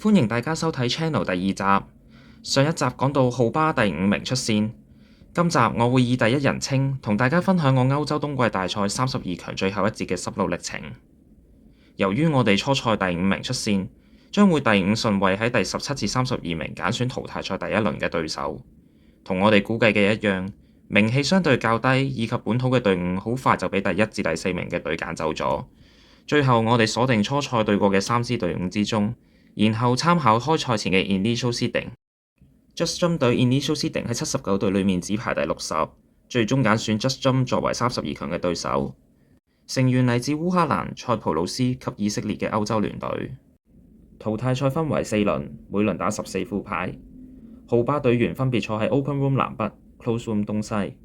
歡迎大家收睇 Channel 第二集。上一集講到浩巴第5名出線，今集我會以第一人稱同大家分享我歐洲冬季大賽32強最後一節嘅心路歷程。由於我哋初賽第5名出線，將會第5順位喺第17至32名揀選淘汰賽第一輪嘅對手，同我哋估計嘅一樣，名氣相對較低以及本土嘅隊伍好快就俾第1至第4名嘅隊揀走咗。最後我哋鎖定初賽對過嘅3支隊伍之中，然後參考開賽前嘅 Initial Seeding，Just Jump 隊 Initial Seeding 喺79隊裏面只排第60，最終揀選 Just Jump 作為32強嘅對手。成員嚟自烏克蘭、塞浦路斯及以色列嘅歐洲聯隊。淘汰賽分為4輪，每輪打14副牌。浩巴隊員分別坐喺 Open Room 南北、Close Room 東西。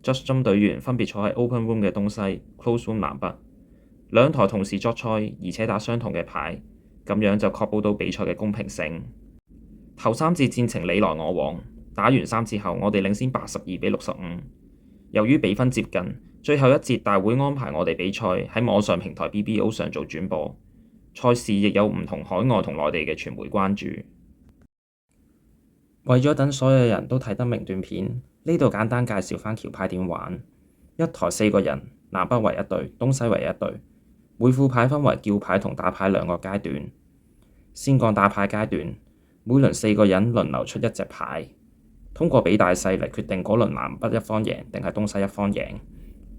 Just Jump 隊員分別坐喺 Open Room 嘅東西、Close Room 南北。兩台同時作賽，而且打相同嘅牌，咁樣就確保到比賽嘅公平性。頭3節戰情你來我往，打完3節後，我哋領先82-65。由於比分接近，最後一節大會安排我哋比賽喺網上平台 BBO 上做轉播，賽事亦有唔同海外同內地嘅傳媒關注。為咗等所有人都睇得明段片，呢度簡單介紹返橋牌點玩。一台4個人，南北為一隊，東西為一隊。每副牌分為叫牌同打牌2個階段。先講打牌階段，每輪4個人輪流出1隻牌，通過比大細嚟決定嗰輪南北一方贏定係東西一方贏。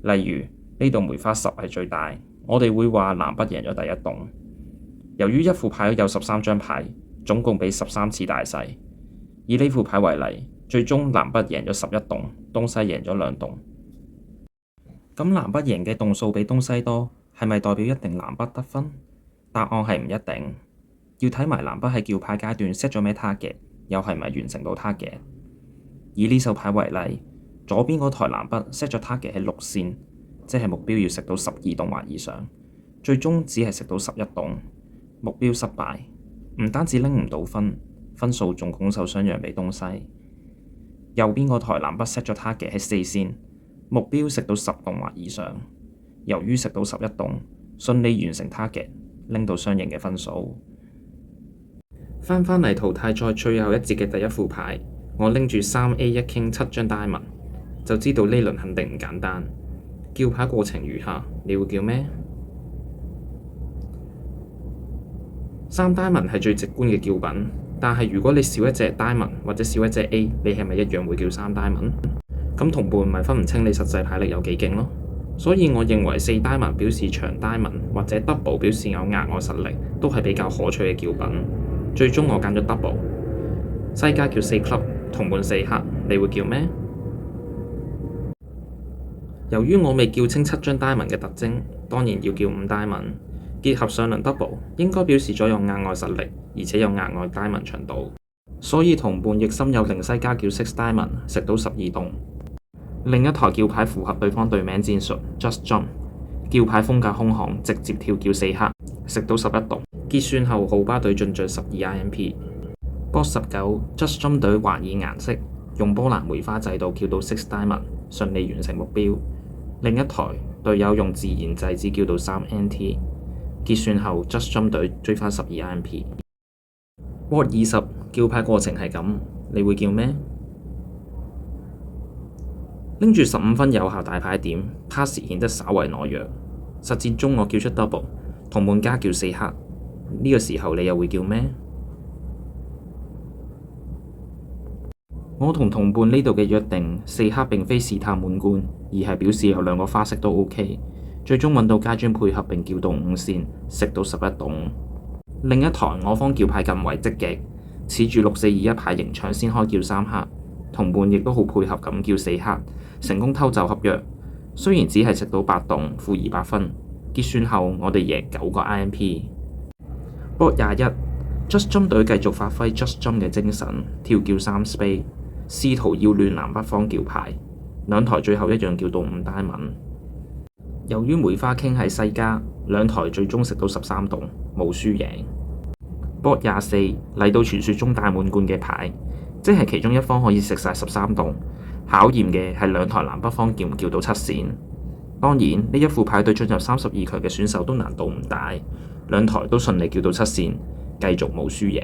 例如呢度梅花10係最大，我哋會話南北贏咗第一棟。由於一副牌有13張牌，總共比13次大細。以呢副牌為例，最終南北贏咗11棟，東西贏咗2棟。咁南北贏嘅棟數比東西多，係咪代表一定南北得分？答案係唔一定，要睇埋南北喺叫牌階段 set 咗咩 target，又係咪完成到 target。以呢手牌為例，左邊嗰台南北 set 咗 target 係6線，即係目標要食到12棟或以上，最終只係食到11棟，目標失敗。唔單止拎唔到分，分數仲拱手相讓俾東西。右邊嗰台南北 set 咗 target 係4線，目標食到10棟或以上。由於食到11棟，順利完成 target， 拎到相應嘅分數。返嚟淘汰賽最後一節嘅第一副牌，我拎住3A 1 King 7張 Diamond， 就知道呢輪肯定唔簡單。叫牌過程如下，你會叫咩？3 Diamond 係最直觀嘅叫品，但係如果你少一隻 Diamond 或者少一隻 A， 你係咪一樣會叫3 Diamond？ 咁同伴咪分唔清你實際牌力有幾勁咯。所以我認為4 Diamond 表示長 Diamond 或者 Double 表示有額外實力，都係比較可取嘅叫品。最終我揀咗 Double。西家叫4 Club， 同伴4黑，你會叫咩？由於我未叫清7張 Diamond 嘅特徵，當然要叫5 Diamond。結合上輪 Double， 應該表示咗有額外實力，而且有額外 Diamond 長度。所以同伴亦心有靈西家叫6 Diamond， 食到12棟。另一台叫牌符合對方隊名戰術 Just Jump， 叫牌風格兇悍，直接跳叫4黑，食到11棟。結算後浩巴隊進賬12 IMP。Box 19 Just Jump 隊還以顏色，用波蘭梅花制度叫到6 Diamond， 順利完成目標。另一台隊友用自然制止叫到3 NT。結算後 Just Jump 隊追返12 IMP。Board 20叫牌過程係咁，你會叫咩？拎住15分有效大牌點 ，pass 顯得稍為懦弱。實戰中我叫出 double， 同伴加叫4黑，呢個時候你又會叫咩？我同伴呢度嘅約定，4黑並非試探滿貫，而係表示有2個花式都 OK。最終揾到階磚配合並叫到5線，食到11棟。另一台我方叫牌更為積極，恃住6-4-2-1牌型搶先開叫3黑，同伴亦都好配合咁叫4黑。成功偷走合約，雖然只係食到8棟，負200分。結算後，我哋贏9個 IMP。Board 21 Just Jump 隊繼續發揮 Just Jump 嘅精神，跳叫3 Spade， 試圖擾亂南北方叫牌。兩台最後一樣叫到5 Diamond。由於梅花傾喺西家，兩台最終食到13棟，冇輸贏。Board 24嚟到傳說中大滿貫嘅牌，即係其中一方可以食晒13棟。考驗嘅係兩台南北方叫唔叫到7線。當然呢一副牌對進入32強嘅選手都難度唔大，兩台都順利叫到7線，繼續冇輸贏。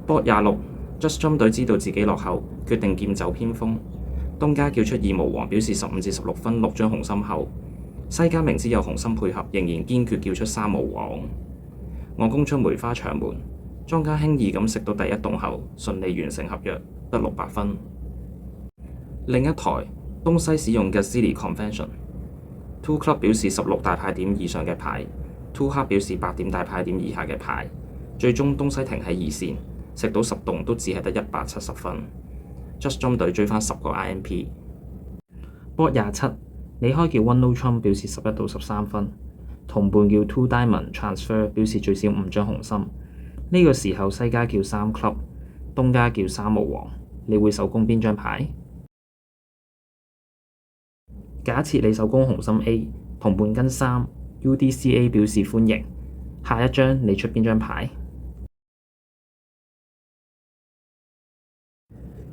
波 26，Just Jump 隊知道自己落後，決定劍走偏鋒。東家叫出二毛王，表示15至16分6張紅心後，西家明知有紅心配合，仍然堅決叫出3毛王。我攻出梅花長門，莊家輕易咁食到第一洞後，順利完成合約，得600分。另一台東西使用嘅 Silly Convention，Two Club 表示16大派點以上嘅牌，Two 黑表示8點大派點以下嘅牌，最終東西停喺2線，食到10洞都只係得170分。Just Jump 隊追返10個 IMP。波 27， 你開叫 One No Trump 表示11到13分，同伴叫 Two Diamond Transfer 表示最少5張紅心。呢個時候西家叫3 Club， 東家叫3毛王，你會手攻邊張牌？假設你手攻紅心 A， 同伴跟3 UDCA 表示歡迎，下一張你出邊張牌？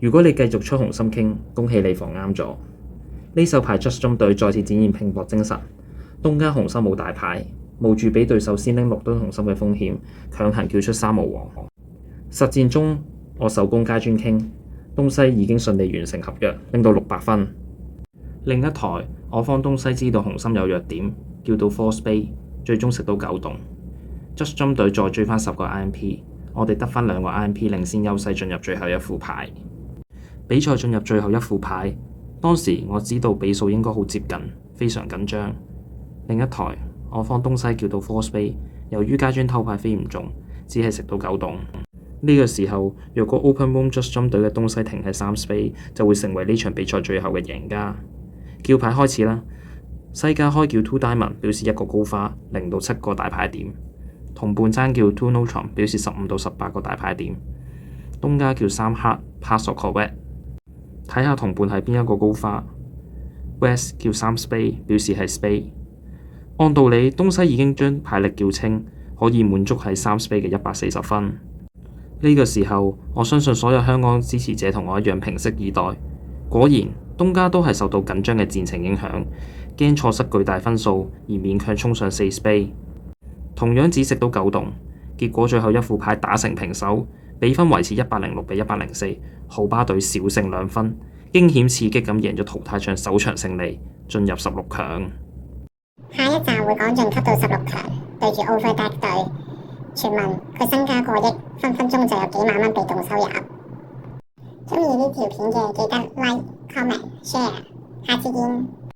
如果你繼續出紅心 King， 恭喜你放啱咗。呢手牌 Just Jump 隊再次展現拼搏精神。東家紅心冇大牌，冒住俾對手先拎6噸紅心嘅風險，強行叫出3毛王。實戰中我手攻階磚 King， 東西已經順利完成合約，拎到600分。另一台我方東西知道紅心有弱點，叫到 Four Spade， 最終食到9洞。Just Jump 隊再追返10個 IMP， 我哋得返2個 IMP 領先優勢進入最後一副牌。比賽進入最後一副牌，當時我知道比數應該好接近，非常緊張。另一台我方東西叫到 Four Spade， 由於階磚偷牌飛唔中，只係食到9洞。呢個時候，若果 Open Room Just Jump 隊嘅東西停喺3 Spade， 就會成為呢場比賽最後嘅贏家。叫牌開始啦，西家開叫 Two Diamond 表示1個高花0到7個大牌點，同伴爭叫 Two No Trump 表示15到18個大牌點，東家叫3黑 Pass or Correct， 睇下同伴係邊一個高花。West 叫3 Spade 表示係 Spade。按道理東西已經將牌力叫清，可以滿足喺3 Spade 嘅140分。呢個時候我相信所有香港支持者同我一樣屏息以待。果然東家都係受到緊張嘅戰情影響，驚錯失巨大分數而勉強衝上4 Spade， 同樣只食到9洞。結果最後一副牌打成平手，比分維持106比104，豪巴隊小勝2分，驚險刺激咁贏咗淘汰場首場勝利，進入16強。下一站會講晉級到16強，對住 Overdeck 隊，傳聞佢身家過億，分分鐘就有幾萬蚊被動收入。鍾意呢條片嘅記得 like、comment、share，下次見。